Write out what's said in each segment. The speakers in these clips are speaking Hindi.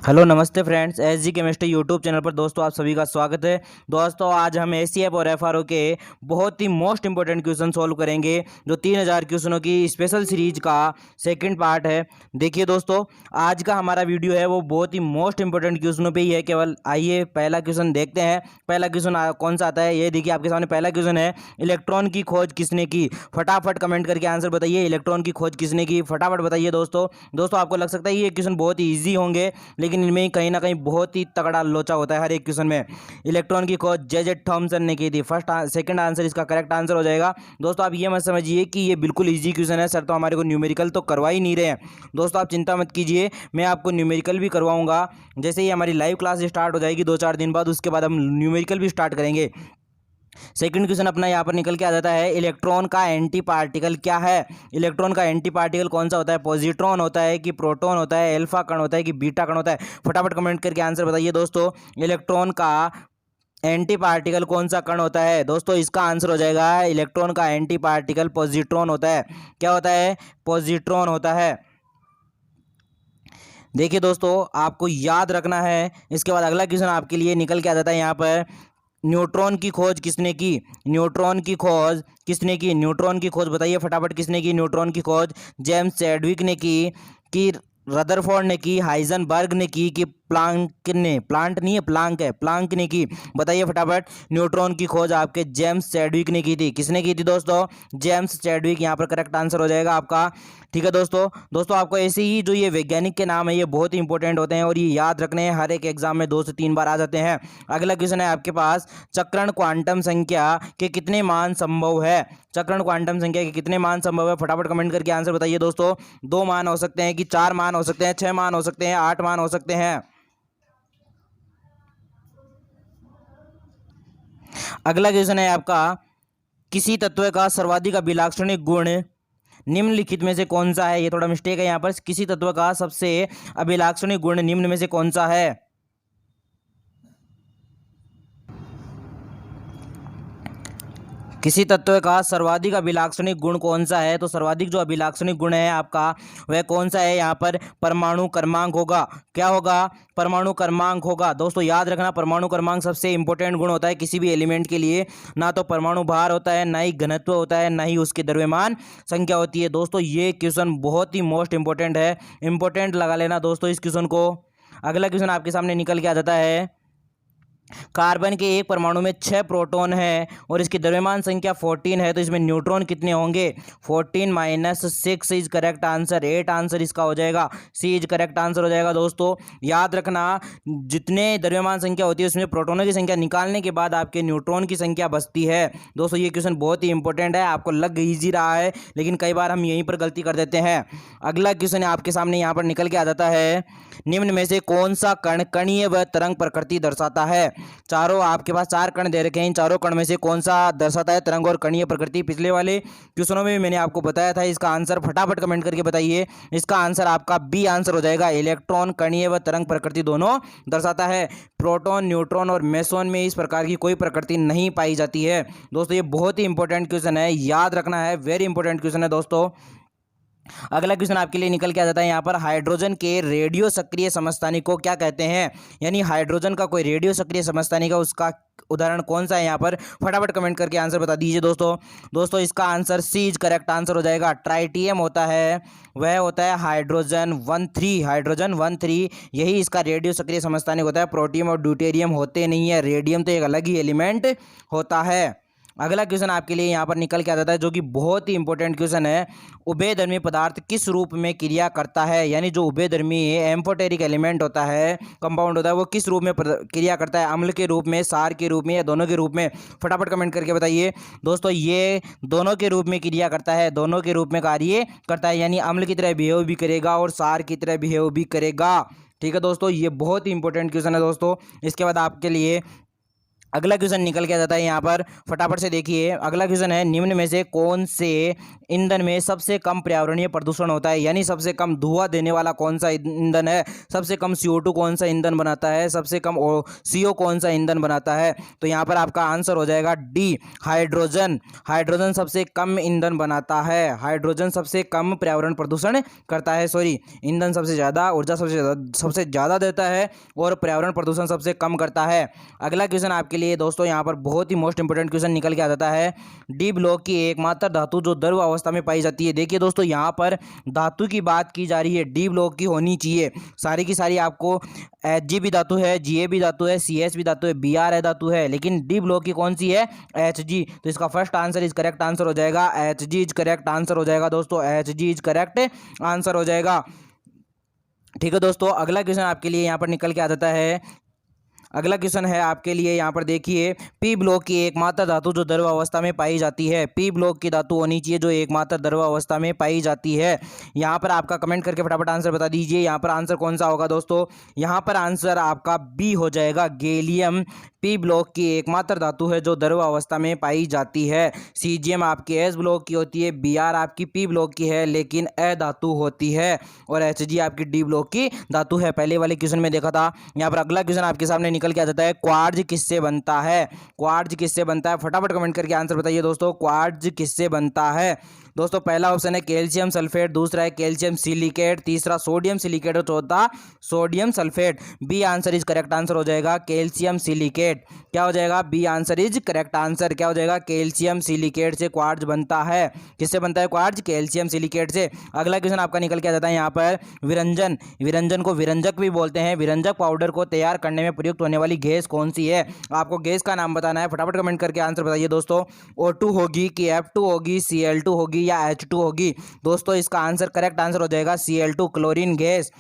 हेलो नमस्ते friends, S G chemistry YouTube channel पर दोस्तों आप सभी का स्वागत है। दोस्तों आज हम एसीएफ और एफआरओ के बहुत ही मोस्ट इंपॉर्टेंट क्वेश्चन सॉल्व करेंगे जो 3000 क्वेश्चनों की स्पेशल सीरीज का सेकंड पार्ट है। देखिए दोस्तों, आज का हमारा वीडियो है वो बहुत ही मोस्ट इंपॉर्टेंट क्वेश्चनों पे ही है केवल। आइए पहला क्वेश्चन देखते हैं। पहला क्वेश्चन कौन सा आता है, ये देखिए आपके सामने पहला क्वेश्चन है, इलेक्ट्रॉन की खोज किसने की। फटाफट कमेंट करके आंसर बताइए, इलेक्ट्रॉन की खोज किसने की, फटाफट बताइए। दोस्तों आपको लग सकता है ये क्वेश्चन बहुत ही ईजी होंगे, लेकिन इनमें कहीं ना कहीं बहुत ही तगड़ा लोचा होता है हर एक क्वेश्चन में। इलेक्ट्रॉन की खोज जे थॉमसन ने की थी। सेकंड आंसर इसका करेक्ट आंसर हो जाएगा। दोस्तों आप ये मत समझिए कि ये बिल्कुल इजी क्वेश्चन है, सर तो हमारे को न्यूमेरिकल तो करवा ही नहीं रहे हैं। दोस्तों आप चिंता मत कीजिए, मैं आपको न्यूमेरिकल भी करवाऊंगा। जैसे ही हमारी लाइव क्लास स्टार्ट हो जाएगी 2-4 दिन बाद, उसके बाद हम न्यूमेरिकल भी स्टार्ट करेंगे। सेकंड क्वेश्चन अपना यहाँ पर निकल के आ जाता है, इलेक्ट्रॉन का एंटी पार्टिकल क्या है। इलेक्ट्रॉन का एंटी पार्टिकल कौन सा होता है, पॉजिट्रॉन होता है कि प्रोटॉन होता है, अल्फा कण होता है कि बीटा कण होता है। फटाफट कमेंट करके आंसर बताइए दोस्तों, इलेक्ट्रॉन का एंटी पार्टिकल कौन सा कण होता है। दोस्तों इसका आंसर हो जाएगा, इलेक्ट्रॉन का एंटी पार्टिकल पॉजिट्रॉन होता है। क्या होता है, पॉजिट्रॉन होता है। देखिए दोस्तों आपको याद रखना है। इसके बाद अगला क्वेश्चन आपके लिए निकल के आ जाता है यहाँ पर, न्यूट्रॉन की खोज किसने की। न्यूट्रॉन की खोज किसने की, न्यूट्रॉन की खोज बताइए फटाफट किसने की। न्यूट्रॉन की खोज जेम्स चैडविक ने की कि रदरफोर्ड ने की, हाइजनबर्ग ने की कि प्लांक ने, प्लांट नहीं है प्लांक है, प्लांक ने की। बताइए फटाफट। न्यूट्रॉन की खोज आपके जेम्स चैडविक ने की थी। किसने की थी दोस्तों, जेम्स चैडविक। यहाँ पर करेक्ट आंसर हो जाएगा आपका। ठीक है दोस्तों आपको ऐसे ही जो ये वैज्ञानिक के नाम है ये बहुत ही इंपॉर्टेंट होते हैं और ये याद रखने हैं, हर एक एग्जाम में 2 से 3 बार आ जाते हैं। अगला क्वेश्चन है आपके पास, चक्रण क्वांटम संख्या के कितने मान संभव है। चक्रण क्वांटम संख्या के कितने मान संभव है, फटाफट कमेंट करके आंसर बताइए दोस्तों। 2 मान हो सकते हैं कि 4 मान हो सकते हैं, 6 मान हो सकते हैं, 8 मान हो सकते हैं। अगला क्वेश्चन है आपका, किसी तत्व का सर्वाधिक अभिलाक्षणिक गुण निम्नलिखित में से कौन सा है। ये थोड़ा मिस्टेक है यहाँ पर, किसी तत्व का सबसे अभिलाक्षणिक गुण निम्न में से कौन सा है। किसी तत्व का सर्वाधिक अभिलाक्षणिक गुण कौन सा है, तो सर्वाधिक जो अभिलाक्षणिक गुण है आपका वह कौन सा है, यहाँ पर परमाणु क्रमांक होगा। क्या होगा, परमाणु क्रमांक होगा। दोस्तों याद रखना, परमाणु क्रमांक सबसे इंपॉर्टेंट गुण होता है किसी भी एलिमेंट के लिए। ना तो परमाणु भार होता है, ना ही घनत्व होता है, ना ही उसकी द्रव्यमान संख्या होती है। दोस्तों ये क्वेश्चन बहुत ही मोस्ट इंपॉर्टेंट है, इंपॉर्टेंट लगा लेना दोस्तों इस क्वेश्चन को। अगला क्वेश्चन आपके सामने निकल के आ जाता है, कार्बन के एक परमाणु में 6 प्रोटॉन है और इसकी द्रव्यमान संख्या 14 है, तो इसमें न्यूट्रॉन कितने होंगे। 14 - 6 इज करेक्ट आंसर, 8 आंसर इसका हो जाएगा, सी इज करेक्ट आंसर हो जाएगा। दोस्तों याद रखना, जितने द्रव्यमान संख्या होती है उसमें प्रोटॉनों की संख्या निकालने के बाद आपके न्यूट्रॉन की संख्या बचती है। दोस्तों ये क्वेश्चन बहुत ही इंपॉर्टेंट है, आपको लग ईजी रहा है लेकिन कई बार हम यहीं पर गलती कर देते हैं। अगला क्वेश्चन आपके सामने यहाँ पर निकल के आ जाता है, निम्न में से कौन सा कण कणीय व तरंग प्रकृति दर्शाता है। चारों आपके पास 4 कण दे रखे हैं, इन चारों कण में से कौन सा दर्शाता है तरंग और कणीय प्रकृति। पिछले वाले क्वेश्चनों में भी मैंने आपको बताया था, इसका आंसर फटाफट कमेंट करके बताइए। इसका आंसर आपका बी आंसर हो जाएगा, इलेक्ट्रॉन कणीय व तरंग प्रकृति दोनों दर्शाता है। प्रोटॉन, न्यूट्रॉन और मेसोन में इस प्रकार की कोई प्रकृति नहीं पाई जाती है। दोस्तों ये बहुत ही इंपॉर्टेंट क्वेश्चन है, याद रखना है, वेरी इंपॉर्टेंट क्वेश्चन है दोस्तों। अगला क्वेश्चन आपके लिए निकल के आ जाता है यहाँ पर, हाइड्रोजन के रेडियो सक्रिय समस्थानिक को क्या कहते हैं। यानी हाइड्रोजन का कोई रेडियो सक्रिय समस्थानिक है, उसका उदाहरण कौन सा है यहाँ पर, फटाफट कमेंट करके आंसर बता दीजिए दोस्तों इसका answer C is correct answer हो जाएगा। ट्राइटियम होता है, वह होता है हाइड्रोजन 13 यही इसका रेडियो सक्रिय समस्थानिक होता है। प्रोटियम और ड्यूटेरियम होते नहीं है, रेडियम तो एक अलग ही एलिमेंट होता है। अगला क्वेश्चन आपके लिए यहाँ पर निकल के आ जाता है जो कि बहुत ही इंपॉर्टेंट क्वेश्चन है, उभयधर्मी पदार्थ किस रूप में क्रिया करता है। यानी जो उभयधर्मी एम्फोटेरिक एलिमेंट होता है, कंपाउंड होता है, वो किस रूप में क्रिया करता है, अम्ल के रूप में, सार के रूप में या दोनों के रूप में। फटाफट कमेंट करके बताइए दोस्तों। ये दोनों के रूप में क्रिया करता है, दोनों के रूप में कार्य करता है, यानी अम्ल की तरह बिहेव भी करेगा और सार की तरह बिहेव भी करेगा। ठीक है दोस्तों, ये बहुत ही इंपॉर्टेंट क्वेश्चन है दोस्तों। इसके बाद आपके लिए अगला क्वेश्चन निकल के आ जाता है यहाँ पर, फटाफट से देखिए। अगला क्वेश्चन है, निम्न में से कौन से ईंधन में सबसे कम पर्यावरणीय प्रदूषण होता है, यानी सबसे कम धुआं देने वाला कौन सा ईंधन है, सबसे कम CO2 कौन सा ईंधन बनाता है, सबसे कम CO कौन सा ईंधन बनाता है। तो यहाँ पर आपका आंसर हो जाएगा डी, हाइड्रोजन। हाइड्रोजन सबसे कम ईंधन बनाता है, हाइड्रोजन सबसे कम पर्यावरण प्रदूषण करता है, सॉरी, ईंधन सबसे ज़्यादा, ऊर्जा सबसे ज़्यादा देता है और पर्यावरण प्रदूषण सबसे कम करता है। अगला क्वेश्चन आपके लिए दोस्तों यहाँ पर बहुत ही मोस्ट इंपोर्टेंट क्वेश्चन निकल के आ जाता है, डी ब्लॉक की एकमात्र धातु जो द्रव अवस्था में पाई जाती है। देखिए दोस्तों, यहाँ पर धातु की बात की जा रही है, डी ब्लॉक की होनी चाहिए सारी की सारी। आपको Hg भी धातु है, Ga भी धातु है, Cs भी धातु है, Br है धातु है, लेकिन डी ब्लॉक की कौन सी है, Hg। तो इसका first answer is correct answer हो जाएगा, Hg इज करेक्ट आंसर हो जाएगा दोस्तों, Hg इज करेक्ट आंसर हो जाएगा। ठीक है दोस्तों, अगला क्वेश्चन आपके लिए यहाँ पर निकल के आ जाता है। अगला क्वेश्चन है आपके लिए यहाँ पर देखिए, पी ब्लॉक की एकमात्र धातु जो द्रव अवस्था में पाई जाती है, पी ब्लॉक की धातु होनी चाहिए जो एकमात्र द्रव अवस्था में पाई जाती है। यहाँ पर आपका कमेंट करके फटाफट आंसर बता दीजिए, यहाँ पर आंसर कौन सा होगा दोस्तों। यहाँ पर आंसर आपका बी हो जाएगा, गैलियम पी ब्लॉक की एकमात्र धातु है जो द्रव अवस्था में पाई जाती है। सीजियम आपकी एस ब्लॉक की होती है, Br आपकी पी ब्लॉक की है लेकिन अ धातु होती है, और Hg आपकी डी ब्लॉक की धातु है, पहले वाले क्वेश्चन में देखा था। यहाँ पर अगला क्वेश्चन आपके सामने निकल के आ जाता है, क्वार्ट्ज किससे बनता है, क्वार्ट्ज किससे बनता है, फटाफट कमेंट करके आंसर बताइए दोस्तों, क्वार्ट्ज किससे बनता है। दोस्तों पहला ऑप्शन है कैल्शियम सल्फेट, दूसरा है कैल्शियम सिलिकेट, तीसरा सोडियम सिलिकेट और चौथा sodium sulphate. B answer is correct answer हो जाएगा कैल्शियम सिलिकेट। क्या हो जाएगा, B answer is correct answer, क्या हो जाएगा, कैल्शियम सिलिकेट से क्वार्ट्ज बनता है। किससे बनता है क्वार्ट्ज, कैल्शियम सिलिकेट से। अगला क्वेश्चन आपका निकल के आ जाता है यहाँ पर, विरंजन, विरंजन को विरंजक भी बोलते हैं, विरंजक पाउडर को तैयार करने में प्रयुक्त होने वाली गैस कौन सी है। आपको गैस का नाम बताना है, फटाफट कमेंट करके आंसर बताइए दोस्तों। O2 होगी कि F2 होगी, Cl2 होगी या H2 होगी। दोस्तों इसका आंसर करेक्ट आंसर हो जाएगा Cl2, क्लोरीन गैस।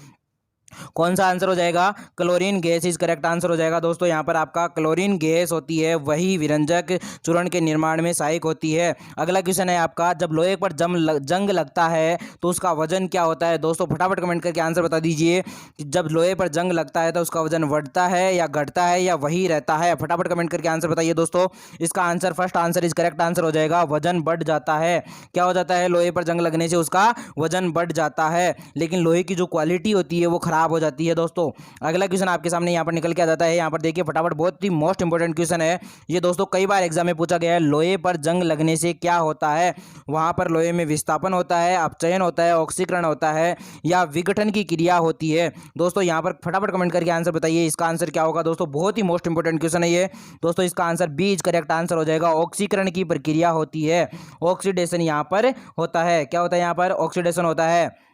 कौन सा आंसर हो जाएगा, chlorine gas is correct answer हो जाएगा दोस्तों। यहाँ पर आपका क्लोरीन गैस होती है, वही विरंजक चूर्ण के निर्माण में सहायक होती है। अगला क्वेश्चन है आपका, जब लोहे पर जंग लगता है तो उसका वजन क्या होता है। दोस्तों फटाफट कमेंट करके आंसर बता दीजिए कि जब लोहे पर जंग लगता है तो उसका वजन बढ़ता है या घटता है या वही रहता है। फटाफट कमेंट करके आंसर बताइए दोस्तों। इसका answer first answer is correct answer हो जाएगा, वजन बढ़ जाता है। क्या हो जाता है, लोहे पर जंग लगने से उसका वजन बढ़ जाता है, लेकिन लोहे की जो क्वालिटी होती है वो खराब हो जाती है दोस्तों। अगला क्वेश्चन आपके सामने यहाँ पर निकल के आ जाता है, यहाँ पर देखिए फटाफट, बहुत ही मोस्ट इंपोर्टेंट क्वेश्चन है ये दोस्तों, कई बार एग्जाम में पूछा गया है, लोहे पर जंग लगने से क्या होता है। वहां पर लोहे में विस्थापन होता है, अपचयन होता है, ऑक्सीकरण होता है या विघटन की क्रिया होती है। दोस्तों यहाँ पर फटाफट कमेंट करके आंसर बताइए, इसका आंसर क्या होगा दोस्तों। बहुत ही मोस्ट इंपोर्टेंट क्वेश्चन है ये दोस्तों, इसका answer B is correct answer हो जाएगा, ऑक्सीकरण की प्रक्रिया होती है, ऑक्सीडेशन यहाँ पर होता है। क्या होता है, यहाँ पर ऑक्सीडेशन होता है।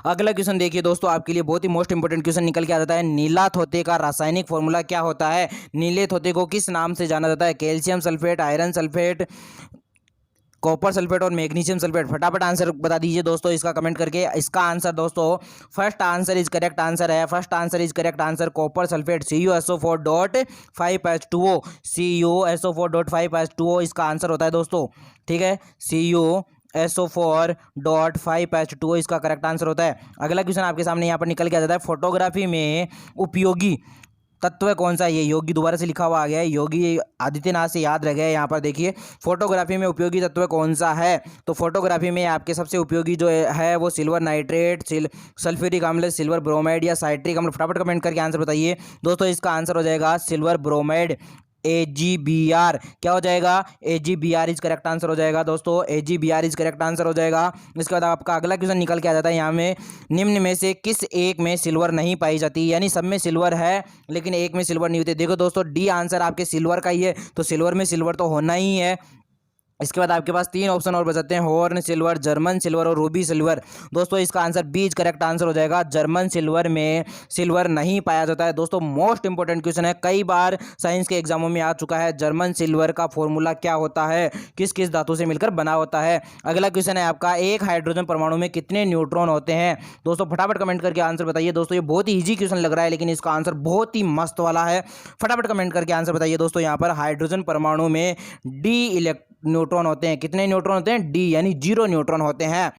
अगला क्वेश्चन देखिए दोस्तों, आपके लिए बहुत ही मोस्ट इंपोर्टेंट क्वेश्चन निकल के आ जाता है, नीला थोते का रासायनिक फॉर्मूला क्या होता है। नीले थोते को किस नाम से जाना जाता है, calcium sulphate, iron sulphate, copper sulphate और मैग्नीशियम सल्फेट। फटाफट आंसर बता दीजिए दोस्तों इसका कमेंट करके। इसका आंसर दोस्तों first answer is correct answer है, first answer is correct answer, copper sulphate CuSO4.5H2O, CuSO4.5H2O इसका आंसर होता है दोस्तों। ठीक है, CuSO4.5H2O इसका करेक्ट आंसर होता है। अगला क्वेश्चन आपके सामने यहाँ पर निकल के आ जाता है, फोटोग्राफी में उपयोगी तत्व कौन सा है। ये योगी दोबारा से लिखा हुआ आ गया है, योगी आदित्यनाथ से याद रह गया है। यहाँ पर देखिए फोटोग्राफी में उपयोगी तत्व कौन सा है, तो फोटोग्राफी में आपके सबसे उपयोगी जो है वो सिल्वर नाइट्रेट, सल्फ्यूरिक अम्ल, सिल्वर ब्रोमाइड या साइट्रिक अम्ल। फटाफट कमेंट करके आंसर बताइए दोस्तों, इसका आंसर हो जाएगा सिल्वर ब्रोमाइड, AgBr। क्या हो जाएगा, AgBr इज करेक्ट आंसर हो जाएगा दोस्तों, AgBr इज करेक्ट आंसर हो जाएगा। इसके बाद आपका अगला क्वेश्चन निकल के आ जाता है, यहाँ में निम्न में से किस एक में सिल्वर नहीं पाई जाती, यानी सब में सिल्वर है लेकिन एक में सिल्वर नहीं होती। देखो दोस्तों, डी आंसर आपके सिल्वर का ही है, तो सिल्वर में सिल्वर तो होना ही है। इसके बाद आपके पास तीन ऑप्शन और बचते हैं, हॉर्न सिल्वर, जर्मन सिल्वर और रूबी सिल्वर। दोस्तों इसका answer B is correct answer हो जाएगा, जर्मन सिल्वर में सिल्वर नहीं पाया जाता है। दोस्तों मोस्ट इंपोर्टेंट क्वेश्चन है, कई बार साइंस के एग्जामों में आ चुका है, जर्मन सिल्वर का फॉर्मूला क्या होता है, किस किस धातु से मिलकर बना होता है। अगला क्वेश्चन है आपका, एक हाइड्रोजन परमाणु में कितने न्यूट्रॉन होते हैं। दोस्तों फटाफट कमेंट करके आंसर बताइए दोस्तों, ये बहुत ही ईजी क्वेश्चन लग रहा है लेकिन इसका आंसर बहुत ही मस्त वाला है। फटाफट कमेंट करके आंसर बताइए दोस्तों। यहाँ पर हाइड्रोजन परमाणु में डी न्यूट्रॉन होते हैं, कितने न्यूट्रॉन होते हैं, डी यानी 0 न्यूट्रॉन होते हैं।